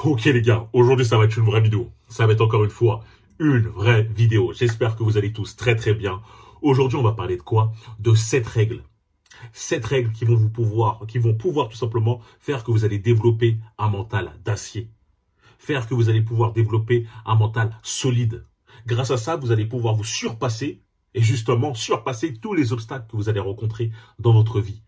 Ok les gars, aujourd'hui ça va être une vraie vidéo. Ça va être encore une fois une vraie vidéo. J'espère que vous allez tous très très bien. Aujourd'hui on va parler de quoi? De 7 règles. 7 règles qui vont pouvoir tout simplement faire que vous allez développer un mental d'acier. Faire que vous allez pouvoir développer un mental solide. Grâce à ça, vous allez pouvoir vous surpasser et justement surpasser tous les obstacles que vous allez rencontrer dans votre vie.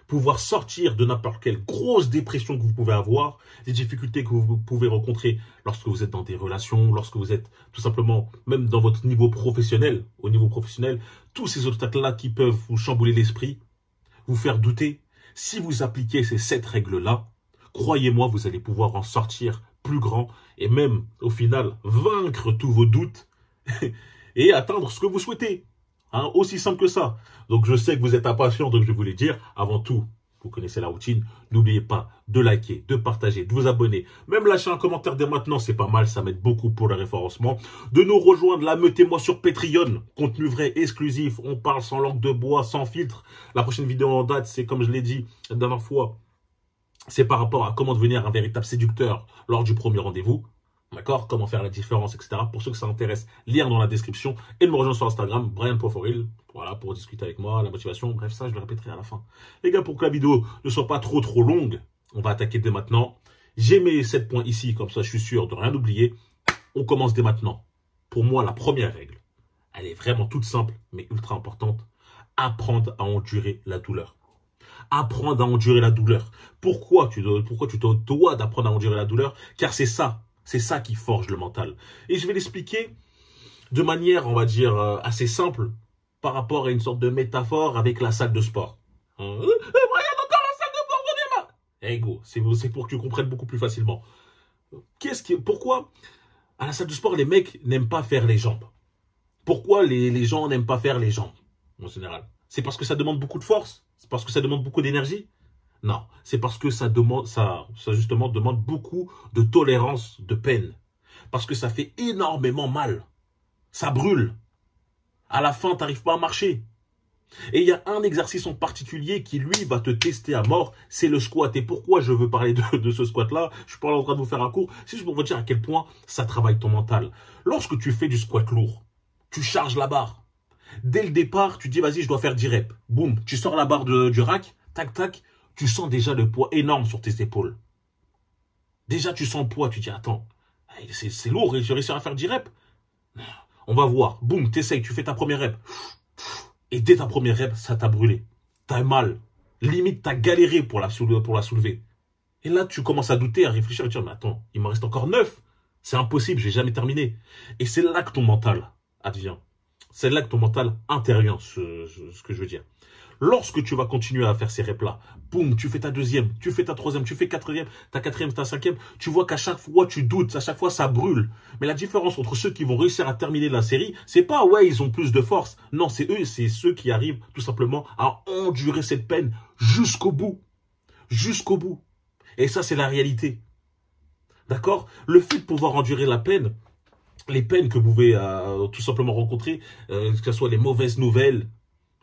Pouvoir sortir de n'importe quelle grosse dépression que vous pouvez avoir, des difficultés que vous pouvez rencontrer lorsque vous êtes dans des relations, lorsque vous êtes tout simplement, même dans votre niveau professionnel, au niveau professionnel, tous ces obstacles-là qui peuvent vous chambouler l'esprit, vous faire douter. Si vous appliquez ces 7 règles-là, croyez-moi, vous allez pouvoir en sortir plus grand et même, au final, vaincre tous vos doutes et atteindre ce que vous souhaitez. Hein, aussi simple que ça. Donc je sais que vous êtes impatients, donc je vais vous les dire. Avant tout, vous connaissez la routine. N'oubliez pas de liker, de partager, de vous abonner. Même lâcher un commentaire dès maintenant, c'est pas mal. Ça m'aide beaucoup pour le référencement. De nous rejoindre là, mettez-moi sur Patreon. Contenu vrai, exclusif. On parle sans langue de bois, sans filtre. La prochaine vidéo en date, c'est comme je l'ai dit la dernière fois. C'est par rapport à comment devenir un véritable séducteur lors du premier rendez-vous. D'accord? Comment faire la différence, etc. Pour ceux que ça intéresse, lire dans la description et de me rejoindre sur Instagram, Brian.foril, voilà, pour discuter avec moi, la motivation. Bref, ça, je le répéterai à la fin. Les gars, pour que la vidéo ne soit pas trop longue, on va attaquer dès maintenant. J'ai mes 7 points ici, comme ça, je suis sûr de rien oublier. On commence dès maintenant. Pour moi, la première règle, elle est vraiment toute simple, mais ultra importante. Apprendre à endurer la douleur. Apprendre à endurer la douleur. Pourquoi tu te dois d'apprendre à endurer la douleur? Car c'est ça qui forge le mental. Et je vais l'expliquer de manière, on va dire, assez simple par rapport à une sorte de métaphore avec la salle de sport. Brian, encore la salle de sport, on est hey go, c'est pour que tu comprennes beaucoup plus facilement. Pourquoi à la salle de sport, les mecs n'aiment pas faire les jambes? Pourquoi les gens n'aiment pas faire les jambes, en général? C'est parce que ça demande beaucoup de force? C'est parce que ça demande beaucoup d'énergie? Non, c'est parce que ça justement demande beaucoup de tolérance de peine. Parce que ça fait énormément mal. Ça brûle. À la fin, tu n'arrives pas à marcher. Et il y a un exercice en particulier qui, lui, va te tester à mort, c'est le squat. Et pourquoi je veux parler de ce squat-là? Je suis pas en train de vous faire un cours. C'est juste pour vous dire à quel point ça travaille ton mental. Lorsque tu fais du squat lourd, tu charges la barre. Dès le départ, tu dis, vas-y, je dois faire 10 reps. Boum, tu sors la barre du rack, tac, tac. Tu sens déjà le poids énorme sur tes épaules. Déjà, tu sens le poids. Tu dis, attends, c'est lourd et je vais réussir à faire 10 reps. On va voir. Boum, t'essayes, tu fais ta première rep. Et dès ta première rep, ça t'a brûlé. T'as mal. Limite, t'as galéré pour la soulever. Et là, tu commences à douter, à réfléchir, à dire, mais attends, il m'en reste encore 9. C'est impossible, j'ai jamais terminé. Et c'est là que ton mental advient. C'est là que ton mental intervient, ce que je veux dire. Lorsque tu vas continuer à faire ces reps-là, boum, tu fais ta deuxième, tu fais ta troisième, tu fais ta quatrième, ta cinquième, tu vois qu'à chaque fois tu doutes, à chaque fois ça brûle. Mais la différence entre ceux qui vont réussir à terminer la série, c'est pas ouais, ils ont plus de force. Non, c'est ceux qui arrivent tout simplement à endurer cette peine jusqu'au bout. Jusqu'au bout. Et ça, c'est la réalité. D'accord? Le fait de pouvoir endurer la peine, les peines que vous pouvez tout simplement rencontrer, que ce soit les mauvaises nouvelles,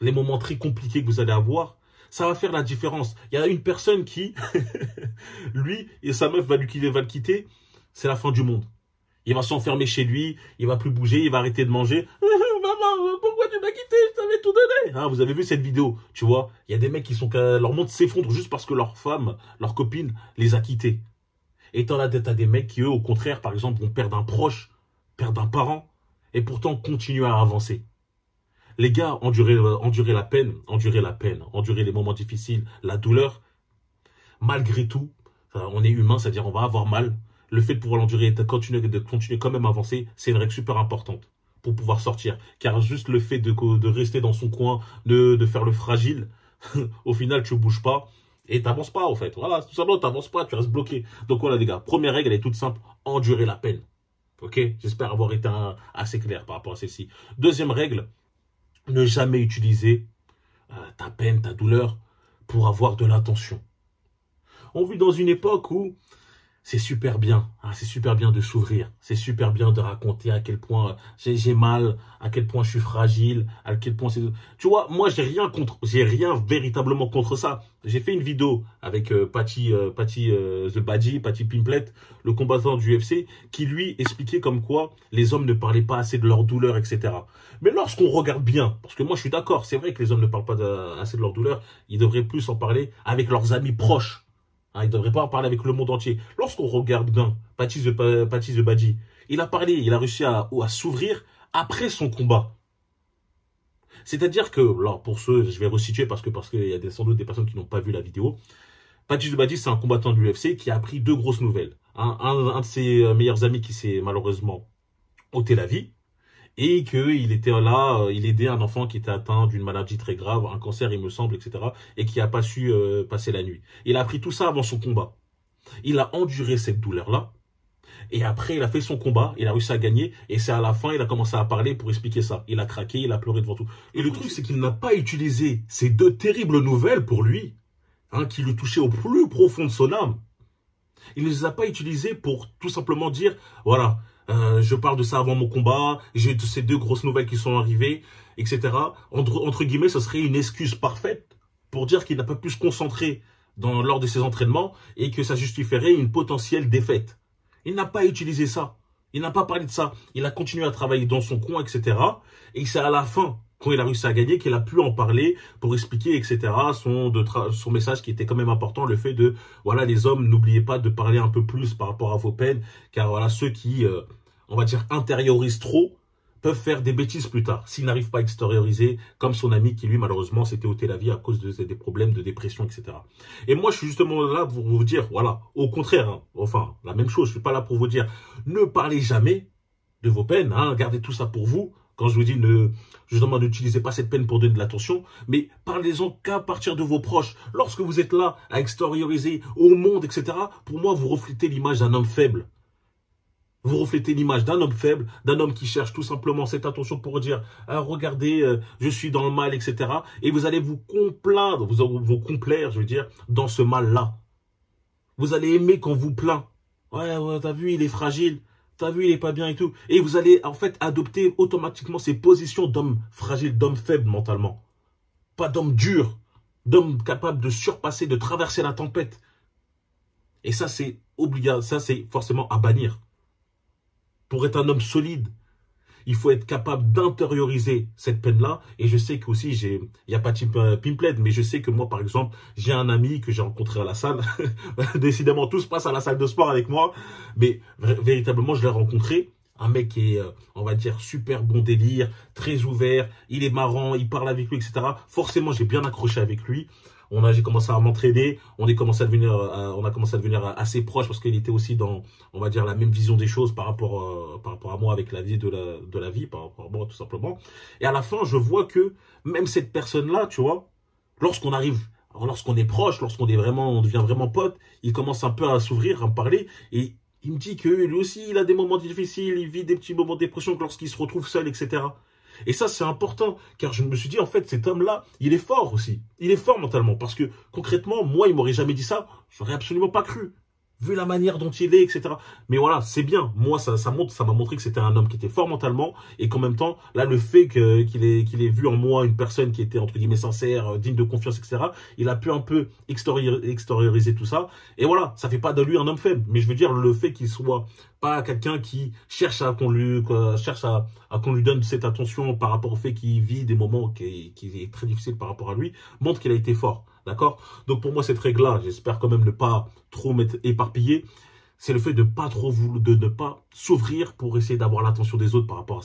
les moments très compliqués que vous allez avoir, ça va faire la différence. Il y a une personne qui, lui, et sa meuf va le quitter, c'est la fin du monde. Il va s'enfermer chez lui, il va plus bouger, il va arrêter de manger. Maman, pourquoi tu m'as quitté? Je t'avais tout donné. Hein, vous avez vu cette vidéo, tu vois? Il y a des mecs leur monde s'effondre juste parce que leur femme, leur copine, les a quittés. Et t'as des mecs qui, eux, au contraire, par exemple, vont perdre un proche, perdre un parent, et pourtant continuer à avancer. Les gars, endurer la peine, endurer les moments difficiles, la douleur, malgré tout, on est humain, c'est-à-dire on va avoir mal. Le fait de pouvoir l'endurer et de continuer quand même à avancer, c'est une règle super importante pour pouvoir sortir. Car juste le fait de rester dans son coin, de faire le fragile, au final, tu ne bouges pas et tu n'avances pas, en fait. Voilà, tout simplement, tu n'avances pas, tu restes bloqué. Donc voilà, les gars, première règle, elle est toute simple, endurer la peine. Ok? J'espère avoir été assez clair par rapport à celle-ci. Deuxième règle, ne jamais utiliser ta peine, ta douleur pour avoir de l'attention. On vit dans une époque où c'est super bien. Hein, c'est super bien de s'ouvrir. C'est super bien de raconter à quel point j'ai mal, à quel point je suis fragile, à quel point c'est... Tu vois, moi, j'ai rien véritablement contre ça. J'ai fait une vidéo avec Patty The Badgie, Patty Pimplet, le combattant du UFC, qui lui expliquait comme quoi les hommes ne parlaient pas assez de leur douleur, etc. Mais lorsqu'on regarde bien, parce que moi je suis d'accord, c'est vrai que les hommes ne parlent pas assez de leur douleur, ils devraient plus en parler avec leurs amis proches. Hein, il ne devrait pas en parler avec le monde entier. Lorsqu'on regarde bien Patty The Badgie, il a parlé, il a réussi à s'ouvrir après son combat. C'est-à-dire que, alors pour ceux, je vais resituer parce qu'il y a sans doute des personnes qui n'ont pas vu la vidéo. Patty The Badgie, c'est un combattant de l'UFC qui a appris deux grosses nouvelles. Un de ses meilleurs amis qui s'est malheureusement ôté la vie. Et qu'il était là, il aidait un enfant qui était atteint d'une maladie très grave, un cancer il me semble, etc. Et qui n'a pas su passer la nuit. Il a appris tout ça avant son combat. Il a enduré cette douleur-là. Et après, il a fait son combat, il a réussi à gagner. Et c'est à la fin, il a commencé à parler pour expliquer ça. Il a craqué, il a pleuré devant tout. Et le truc, c'est qu'il n'a pas utilisé ces deux terribles nouvelles pour lui, hein, qui le touchaient au plus profond de son âme. Il ne les a pas utilisées pour tout simplement dire, voilà, je parle de ça avant mon combat, j'ai ces deux grosses nouvelles qui sont arrivées, etc. Entre guillemets, ce serait une excuse parfaite pour dire qu'il n'a pas pu se concentrer lors de ses entraînements et que ça justifierait une potentielle défaite. Il n'a pas utilisé ça. Il n'a pas parlé de ça. Il a continué à travailler dans son coin, etc. Et c'est à la fin, quand il a réussi à gagner, qu'il a pu en parler pour expliquer, etc. Son message qui était quand même important, le fait de, voilà, les hommes, n'oubliez pas de parler un peu plus par rapport à vos peines, car voilà, ceux qui, on va dire, intériorisent trop, peuvent faire des bêtises plus tard, s'ils n'arrivent pas à extérioriser, comme son ami qui, lui, malheureusement, s'était ôté la vie à cause des problèmes de dépression, etc. Et moi, je suis justement là pour vous dire, voilà, au contraire, hein, enfin, la même chose, je suis pas là pour vous dire, ne parlez jamais de vos peines, hein, gardez tout ça pour vous. Quand je vous dis, justement, n'utilisez pas cette peine pour donner de l'attention, mais parlez-en qu'à partir de vos proches. Lorsque vous êtes là à extérioriser au monde, etc., pour moi, vous reflétez l'image d'un homme faible. Vous reflétez l'image d'un homme faible, d'un homme qui cherche tout simplement cette attention pour dire ah, « Regardez, je suis dans le mal, etc. » Et vous allez vous complaindre, vous complaire, je veux dire, dans ce mal-là. Vous allez aimer quand vous plaint. Ouais, t'as vu, il est fragile. T'as vu, il est pas bien et tout. Et vous allez, en fait, adopter automatiquement ces positions d'homme fragile, d'homme faible mentalement. Pas d'homme dur, d'homme capable de surpasser, de traverser la tempête. Et ça, c'est obligatoire, ça, c'est forcément à bannir. Pour être un homme solide, il faut être capable d'intérioriser cette peine-là. Et je sais qu'aussi, il n'y a pas de Pimplet, mais je sais que moi, par exemple, j'ai un ami que j'ai rencontré à la salle. Décidément, tout se passe à la salle de sport avec moi. Mais véritablement, je l'ai rencontré. Un mec qui est, on va dire, super bon délire, très ouvert. Il est marrant, il parle avec lui, etc. Forcément, j'ai bien accroché avec lui. J'ai commencé à m'entraider, on a commencé à devenir assez proches parce qu'il était aussi dans, on va dire, la même vision des choses par rapport à moi avec la vie de la vie, par rapport à moi tout simplement. Et à la fin, je vois que même cette personne-là, tu vois, lorsqu'on est proche, on devient vraiment pote, il commence un peu à s'ouvrir, à me parler et il me dit que lui aussi, il a des moments difficiles, il vit des petits moments de dépression lorsqu'il se retrouve seul, etc. Et ça, c'est important, car je me suis dit, en fait, cet homme-là, il est fort aussi. Il est fort mentalement, parce que, concrètement, moi, il m'aurait jamais dit ça, j'aurais absolument pas cru, vu la manière dont il est, etc. Mais voilà, c'est bien. Moi, ça m'a montré que c'était un homme qui était fort mentalement, et qu'en même temps, là, le fait qu'il ait vu en moi une personne qui était, entre guillemets, sincère, digne de confiance, etc., il a pu un peu extérioriser tout ça. Et voilà, ça fait pas de lui un homme faible. Mais je veux dire, le fait qu'il soit pas quelqu'un qui cherche à qu'on lui donne cette attention par rapport au fait qu'il vit des moments qui est très difficile par rapport à lui, montre qu'il a été fort. D'accord? Donc pour moi, cette règle-là, j'espère quand même ne pas trop m'être éparpillé, c'est le fait de ne pas s'ouvrir pour essayer d'avoir l'attention des autres par rapport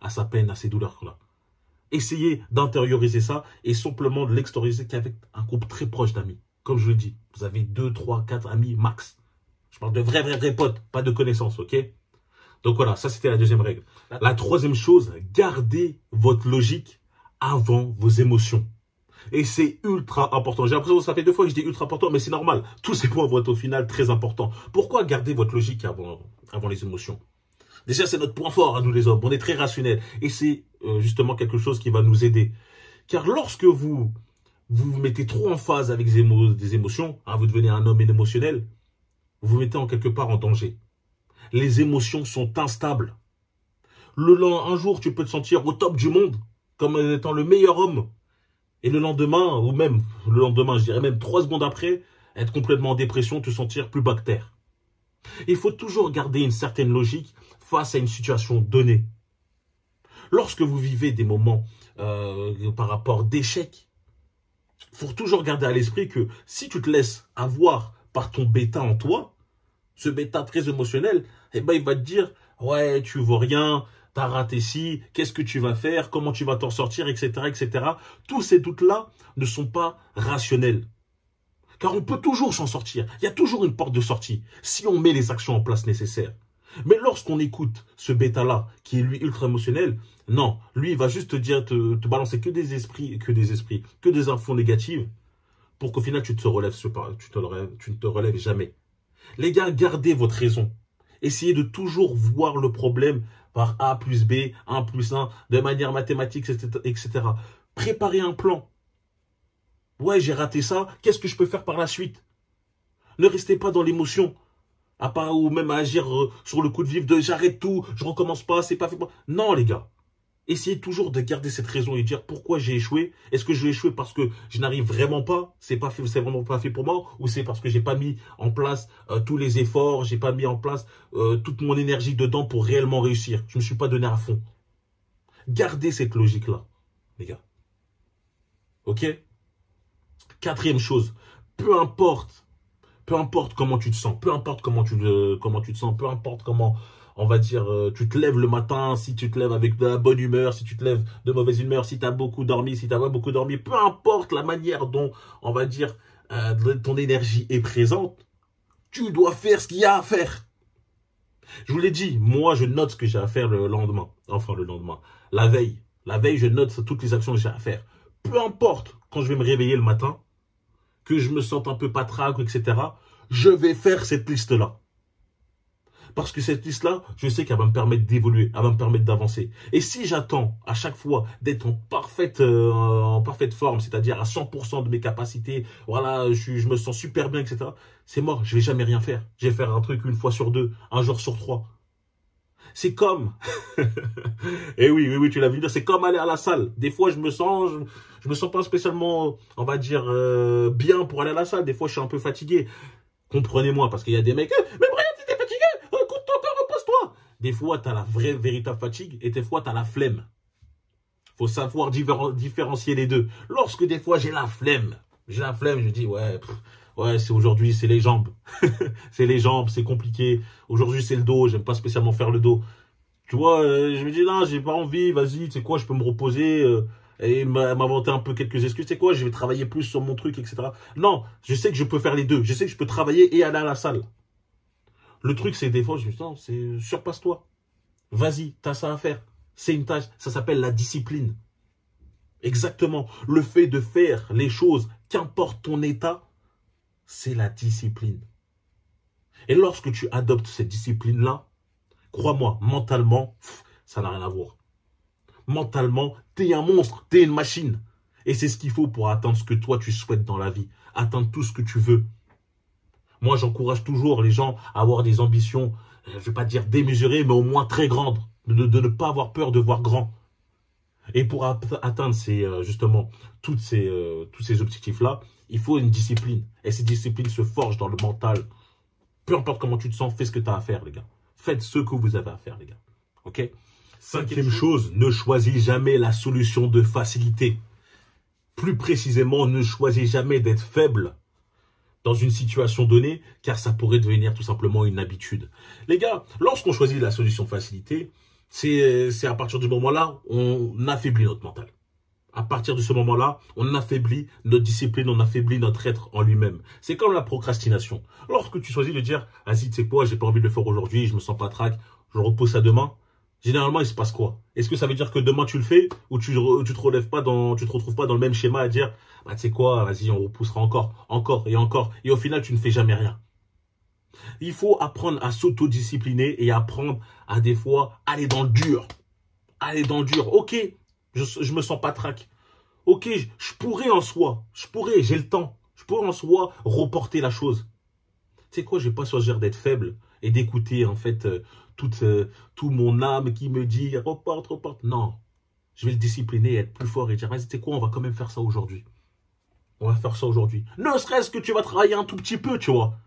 à sa peine, à ses douleurs-là. Essayez d'intérioriser ça et simplement de l'extérioriser qu'avec un groupe très proche d'amis. Comme je le dis, vous avez 2, 3, 4 amis max. Je parle de vrais potes, pas de connaissances, ok? Donc voilà, ça c'était la deuxième règle. La troisième chose, gardez votre logique avant vos émotions. Et c'est ultra important. J'ai l'impression que ça fait 2 fois que je dis ultra important, mais c'est normal. Tous ces points vont être au final très importants. Pourquoi garder votre logique avant les émotions? Déjà, c'est notre point fort à nous les hommes. On est très rationnels. Et c'est justement quelque chose qui va nous aider. Car lorsque vous vous mettez trop en phase avec des émotions, hein, vous devenez un homme émotionnel, vous vous mettez en quelque part en danger. Les émotions sont instables. Un jour, tu peux te sentir au top du monde, comme étant le meilleur homme. Et le lendemain, ou même le lendemain, je dirais même 3 secondes après, être complètement en dépression, te sentir plus bactère. Il faut toujours garder une certaine logique face à une situation donnée. Lorsque vous vivez des moments par rapport d'échec, il faut toujours garder à l'esprit que si tu te laisses avoir par ton bêta en toi, ce bêta très émotionnel, eh ben, il va te dire « Ouais, tu vaux rien, t'as raté ci, qu'est-ce que tu vas faire, comment tu vas t'en sortir, etc. etc. » Tous ces doutes-là ne sont pas rationnels. Car on peut toujours s'en sortir. Il y a toujours une porte de sortie si on met les actions en place nécessaires. Mais lorsqu'on écoute ce bêta-là, qui est lui ultra émotionnel, non, lui il va juste te dire, te balancer que des infos négatives pour qu'au final tu ne te relèves jamais. Les gars, gardez votre raison. Essayez de toujours voir le problème par A plus B, 1 plus 1, de manière mathématique, etc. Préparez un plan. Ouais, j'ai raté ça, qu'est-ce que je peux faire par la suite? Ne restez pas dans l'émotion. À part ou même à agir sur le coup de vif de j'arrête tout, je recommence pas, c'est pas fait pour... Non les gars, essayez toujours de garder cette raison et dire pourquoi j'ai échoué. Est-ce que je vais échouer parce que je n'arrive vraiment pas, c'est vraiment pas fait pour moi, ou c'est parce que j'ai pas mis en place tous les efforts, j'ai pas mis en place toute mon énergie dedans pour réellement réussir. Je me suis pas donné à fond. Gardez cette logique-là, les gars. Ok? 4e chose, peu importe comment tu te sens, peu importe comment tu te sens, peu importe comment, on va dire, tu te lèves le matin, si tu te lèves avec de la bonne humeur, si tu te lèves de mauvaise humeur, si tu as beaucoup dormi, si tu n'as pas beaucoup dormi, peu importe la manière dont, on va dire, ton énergie est présente, tu dois faire ce qu'il y a à faire. Je vous l'ai dit, moi, je note ce que j'ai à faire le lendemain. Enfin, le lendemain. La veille, je note toutes les actions que j'ai à faire. Peu importe, quand je vais me réveiller le matin, que je me sente un peu patraque, etc., je vais faire cette liste-là. Parce que cette liste-là, je sais qu'elle va me permettre d'évoluer, elle va me permettre d'avancer. Et si j'attends à chaque fois d'être en parfaite forme, c'est-à-dire à 100% de mes capacités, voilà, je me sens super bien, etc., c'est mort, je vais jamais rien faire. Je vais faire un truc 1 fois sur 2, 1 jour sur 3. C'est comme, et oui, tu l'as vu dire, c'est comme aller à la salle. Des fois, je me sens pas spécialement, on va dire, bien pour aller à la salle. Des fois, je suis un peu fatigué. Comprenez-moi, parce qu'il y a des mecs, mais Brian, si t'es fatigué, écoute ton corps, repose-toi. Des fois, t'as la véritable fatigue, et des fois, t'as la flemme. Faut savoir différencier les deux. Lorsque des fois, j'ai la flemme, je dis, ouais, c'est aujourd'hui, c'est les jambes. C'est les jambes, c'est compliqué. Aujourd'hui, c'est le dos, j'aime pas spécialement faire le dos. Tu vois, je me dis, là, j'ai pas envie, vas-y, tu sais quoi, je peux me reposer et m'inventer un peu quelques excuses. Tu sais quoi, je vais travailler plus sur mon truc, etc. Non, je sais que je peux faire les deux. Je sais que je peux travailler et aller à la salle. Le truc, c'est des fois, je me dis, non, surpasse-toi. Vas-y, t'as ça à faire. C'est une tâche, ça s'appelle la discipline. Exactement. Le fait de faire les choses, qu'importe ton état, c'est la discipline. Et lorsque tu adoptes cette discipline-là, crois-moi, mentalement, ça n'a rien à voir. Mentalement, t'es un monstre, t'es une machine. Et c'est ce qu'il faut pour atteindre ce que toi tu souhaites dans la vie. Atteindre tout ce que tu veux. Moi, j'encourage toujours les gens à avoir des ambitions, je ne vais pas dire démesurées, mais au moins très grandes. De ne pas avoir peur de voir grand. Et pour atteindre justement tous ces objectifs-là, il faut une discipline. Et cette discipline se forge dans le mental. Peu importe comment tu te sens, fais ce que tu as à faire, les gars. Faites ce que vous avez à faire, les gars. Ok? 5e chose, ne choisis jamais la solution de facilité. Plus précisément, ne choisis jamais d'être faible dans une situation donnée, car ça pourrait devenir tout simplement une habitude. Les gars, lorsqu'on choisit la solution de facilité, c'est à partir du moment-là, on affaiblit notre mental. À partir de ce moment-là, on affaiblit notre discipline, on affaiblit notre être en lui-même. C'est comme la procrastination. Lorsque tu choisis de dire, vas-y, tu sais quoi, j'ai pas envie de le faire aujourd'hui, je me sens pas trac, je repousse à demain. Généralement, il se passe quoi? Est-ce que ça veut dire que demain tu le fais ou tu te retrouves pas dans le même schéma à dire, bah tu sais quoi, vas-y, on repoussera encore, et au final, tu ne fais jamais rien. Il faut apprendre à s'autodiscipliner et apprendre à des fois aller dans le dur. Aller dans le dur. Ok, je me sens pas trac. Ok, je pourrais en soi, j'ai le temps. Je pourrais en soi reporter la chose. Tu sais quoi, je vais pas choisir d'être faible et d'écouter en fait tout mon âme qui me dit reporte, reporte. Non, je vais le discipliner, être plus fort et dire vas-y, tu sais quoi, on va quand même faire ça aujourd'hui. On va faire ça aujourd'hui. Ne serait-ce que tu vas travailler un tout petit peu, tu vois.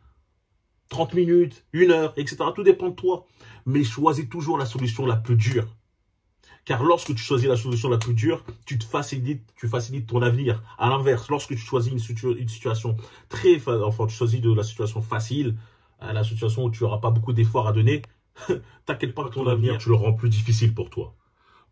30 minutes, 1 heure, etc. Tout dépend de toi. Mais choisis toujours la solution la plus dure. Car lorsque tu choisis la solution la plus dure, tu facilites ton avenir. À l'inverse, lorsque tu choisis une situation enfin, tu choisis de la situation facile, la situation où tu n'auras pas beaucoup d'efforts à donner, t'inquiète pas que ton avenir, tu le rends plus difficile pour toi.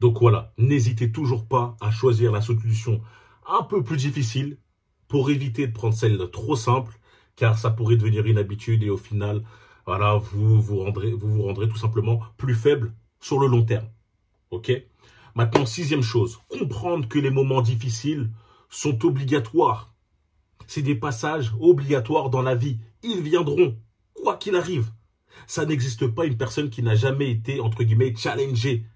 Donc voilà, n'hésitez toujours pas à choisir la solution un peu plus difficile pour éviter de prendre celle trop simple, car ça pourrait devenir une habitude et au final, voilà, vous vous rendrez tout simplement plus faible sur le long terme. Ok? Maintenant, 6e chose, comprendre que les moments difficiles sont obligatoires. C'est des passages obligatoires dans la vie. Ils viendront, quoi qu'il arrive. Ça n'existe pas une personne qui n'a jamais été, entre guillemets, challengée.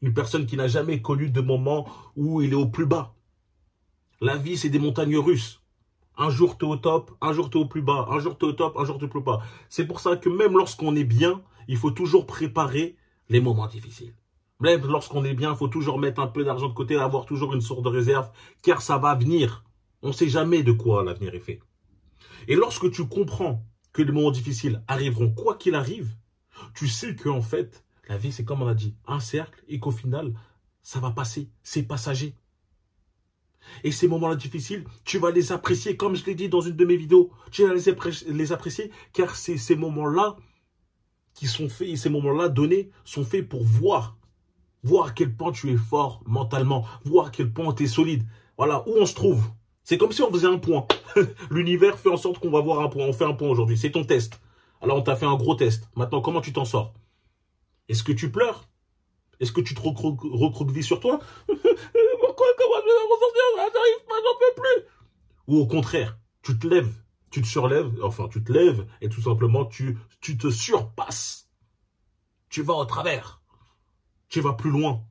Une personne qui n'a jamais connu de moments où il est au plus bas. La vie, c'est des montagnes russes. Un jour, tu es au top, un jour, tu es au plus bas. Un jour, tu es au top, un jour, tu es au plus bas. C'est pour ça que même lorsqu'on est bien, il faut toujours préparer les moments difficiles. Même lorsqu'on est bien, il faut toujours mettre un peu d'argent de côté, avoir toujours une sorte de réserve, car ça va venir. On ne sait jamais de quoi l'avenir est fait. Et lorsque tu comprends que les moments difficiles arriveront quoi qu'il arrive, tu sais qu'en fait, la vie, c'est comme on a dit, un cercle et qu'au final, ça va passer, c'est passager. Et ces moments-là difficiles, tu vas les apprécier, comme je l'ai dit dans une de mes vidéos. Tu vas les apprécier, car c'est ces moments-là qui sont faits, et ces moments-là donnés sont faits pour voir à quel point tu es fort mentalement, voir à quel point tu es solide. Voilà, où on se trouve. C'est comme si on faisait un point. L'univers fait en sorte qu'on va voir un point. On fait un point aujourd'hui. C'est ton test. Alors, on t'a fait un gros test. Maintenant, comment tu t'en sors? Est-ce que tu pleures? Est-ce que tu te recroquevilles sur toi? Pourquoi? Comment je vais m'en sortir? J'arrive pas, j'en peux plus. Ou au contraire, tu te lèves, tu te surlèves, enfin, tu te lèves et tout simplement, tu te surpasses. Tu vas au travers. Tu vas plus loin.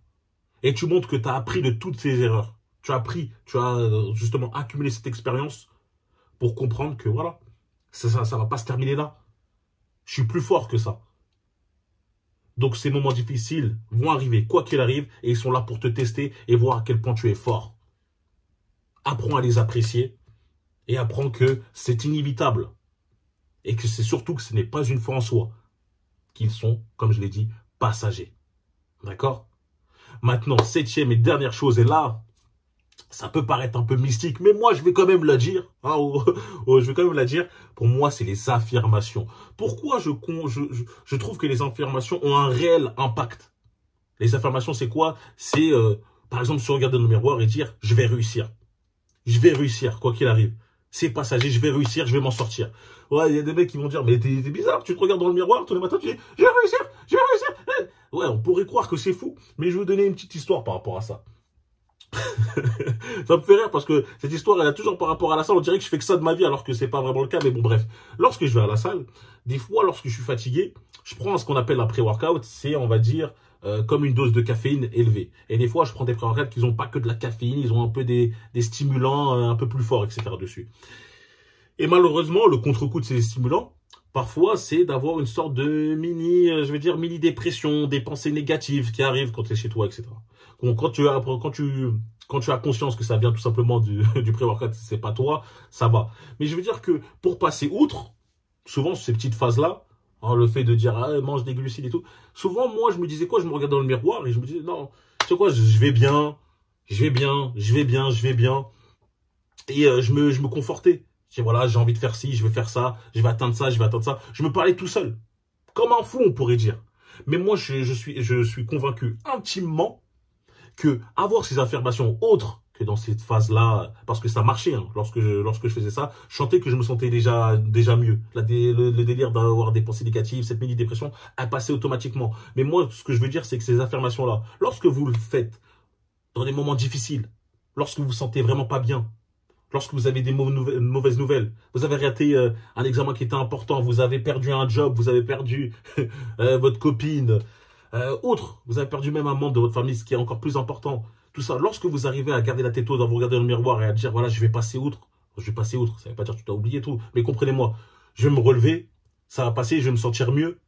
Et tu montres que tu as appris de toutes ces erreurs. Tu as justement accumulé cette expérience pour comprendre que voilà, ça va pas se terminer là. Je suis plus fort que ça. Donc ces moments difficiles vont arriver, quoi qu'il arrive, et ils sont là pour te tester et voir à quel point tu es fort. Apprends à les apprécier et apprends que c'est inévitable. Et que c'est surtout que ce n'est pas une fin en soi. Qu'ils sont, comme je l'ai dit, passagers. D'accord? Maintenant, 7e et dernière chose, et là, ça peut paraître un peu mystique, mais moi, je vais quand même la dire. Hein, je vais quand même la dire. Pour moi, c'est les affirmations. Pourquoi je trouve que les affirmations ont un réel impact? Les affirmations, c'est quoi? C'est, par exemple, se regarder dans le miroir et dire « je vais réussir ». Je vais réussir, quoi qu'il arrive. C'est passager, je vais réussir, je vais m'en sortir. Ouais, il y a des mecs qui vont dire « mais t'es bizarre, tu te regardes dans le miroir tous les matins, tu dis « je vais réussir, je vais réussir ». Ouais, on pourrait croire que c'est fou, mais je vais vous donner une petite histoire par rapport à ça. Ça me fait rire parce que cette histoire, elle a toujours par rapport à la salle, on dirait que je fais que ça de ma vie alors que c'est pas vraiment le cas, mais bon bref. Lorsque je vais à la salle, des fois lorsque je suis fatigué, je prends ce qu'on appelle un pré-workout, c'est on va dire comme une dose de caféine élevée. Et des fois je prends des pré-workouts qui n'ont pas que de la caféine, ils ont un peu des stimulants un peu plus forts, etc. dessus. Et malheureusement, le contre-coup de ces stimulants, parfois, c'est d'avoir une sorte de mini dépression, des pensées négatives qui arrivent quand tu es chez toi, etc. Donc, quand tu as conscience que ça vient tout simplement du pré-workout, c'est pas toi, ça va. Mais je veux dire que pour passer outre, souvent ces petites phases-là, hein, le fait de dire mange des glucides et tout, souvent moi je me disais quoi, je me regardais dans le miroir et je me disais non, tu sais quoi, je vais bien, je vais bien. Et je me confortais. Je dis voilà, j'ai envie de faire ci, je vais faire ça, je vais atteindre ça, je vais atteindre ça. Je me parlais tout seul. Comme un fou, on pourrait dire. Mais moi, je suis convaincu intimement que avoir ces affirmations autres que dans cette phase-là, parce que ça marchait, hein, lorsque je faisais ça, je sentais que je me sentais déjà mieux. Le délire d'avoir des pensées négatives, cette mini-dépression, a passé automatiquement. Mais moi, ce que je veux dire, c'est que ces affirmations-là, lorsque vous le faites dans des moments difficiles, lorsque vous vous sentez vraiment pas bien, lorsque vous avez des mauvaises nouvelles, vous avez raté un examen qui était important, vous avez perdu un job, vous avez perdu votre copine, vous avez perdu même un membre de votre famille, ce qui est encore plus important. Tout ça, lorsque vous arrivez à garder la tête haute, à vous regarder dans le miroir et à dire, voilà, je vais passer outre. Ça ne veut pas dire que tu dois oublier tout, mais comprenez-moi, je vais me relever, Ça va passer, je vais me sentir mieux.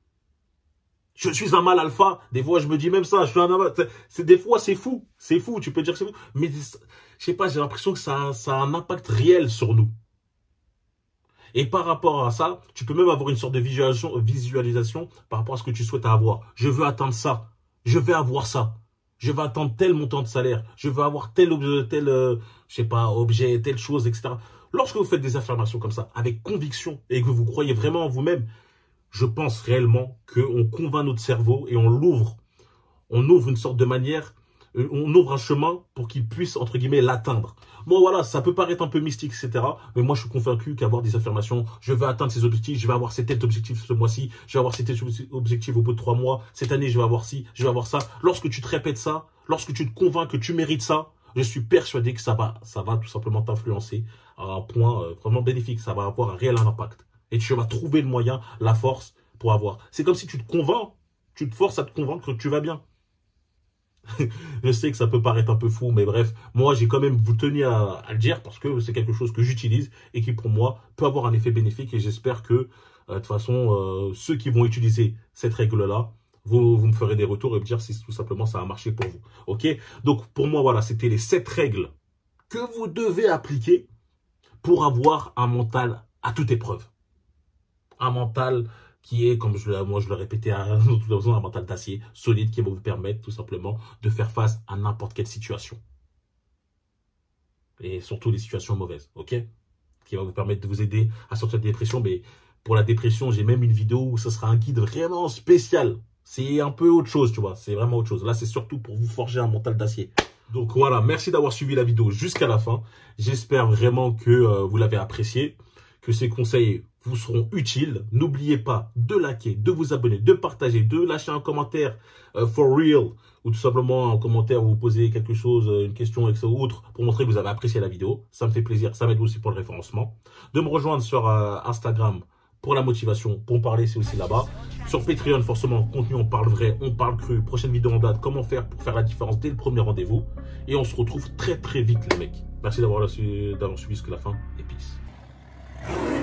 Je suis un mâle alpha. Des fois, je me dis même ça. Je suis un alpha. Des fois, c'est fou. C'est fou. Tu peux dire que c'est fou. Mais je sais pas, j'ai l'impression que ça a un impact réel sur nous. Et par rapport à ça, tu peux même avoir une sorte de visualisation par rapport à ce que tu souhaites avoir. Je veux atteindre ça. Je vais avoir ça. Je vais atteindre tel montant de salaire. Je veux avoir je sais pas, objet, telle chose, etc. Lorsque vous faites des affirmations comme ça, avec conviction, et que vous croyez vraiment en vous-même, je pense réellement qu'on convainc notre cerveau et on l'ouvre. On ouvre une sorte de manière, on ouvre un chemin pour qu'il puisse, entre guillemets, l'atteindre. Bon, voilà, ça peut paraître un peu mystique, etc. Mais moi, je suis convaincu qu'avoir des affirmations, je vais atteindre ces objectifs, je vais avoir cet objectif ce mois-ci, je vais avoir cet objectif au bout de 3 mois, cette année, je vais avoir ci, je vais avoir ça. Lorsque tu te répètes ça, lorsque tu te convaincs que tu mérites ça, je suis persuadé que ça va tout simplement t'influencer à un point vraiment bénéfique. Ça va avoir un réel impact. Et tu vas trouver le moyen, la force pour avoir. C'est comme si tu te convaincs, tu te forces à te convaincre que tu vas bien. Je sais que ça peut paraître un peu fou, mais bref, moi j'ai quand même tenu à le dire parce que c'est quelque chose que j'utilise et qui pour moi peut avoir un effet bénéfique et j'espère que de toute façon ceux qui vont utiliser cette règle-là, vous me ferez des retours et me dire si tout simplement ça a marché pour vous. Ok? Donc pour moi voilà, c'était les 7 règles que vous devez appliquer pour avoir un mental à toute épreuve. Un mental qui est, comme moi je le répétais à toute façon, un mental d'acier, solide, qui va vous permettre tout simplement de faire face à n'importe quelle situation. Et surtout les situations mauvaises, ok? Qui va vous permettre de vous aider à sortir de la dépression. Mais pour la dépression, j'ai même une vidéo où ça sera un guide vraiment spécial. C'est un peu autre chose, tu vois, c'est vraiment autre chose. Là, c'est surtout pour vous forger un mental d'acier. Donc voilà, merci d'avoir suivi la vidéo jusqu'à la fin. J'espère vraiment que vous l'avez apprécié, que ces conseils vous seront utiles. N'oubliez pas de liker, de vous abonner, de partager, de lâcher un commentaire for real ou tout simplement un commentaire où vous posez quelque chose, une question ou autre pour montrer que vous avez apprécié la vidéo. Ça me fait plaisir, ça m'aide aussi pour le référencement. De me rejoindre sur Instagram pour la motivation, pour me parler, c'est aussi là-bas. Sur Patreon, forcément, contenu, on parle vrai, on parle cru. Prochaine vidéo en date, comment faire pour faire la différence dès le premier rendez-vous. Et on se retrouve très très vite les mecs. Merci d'avoir suivi jusqu'à la fin et peace.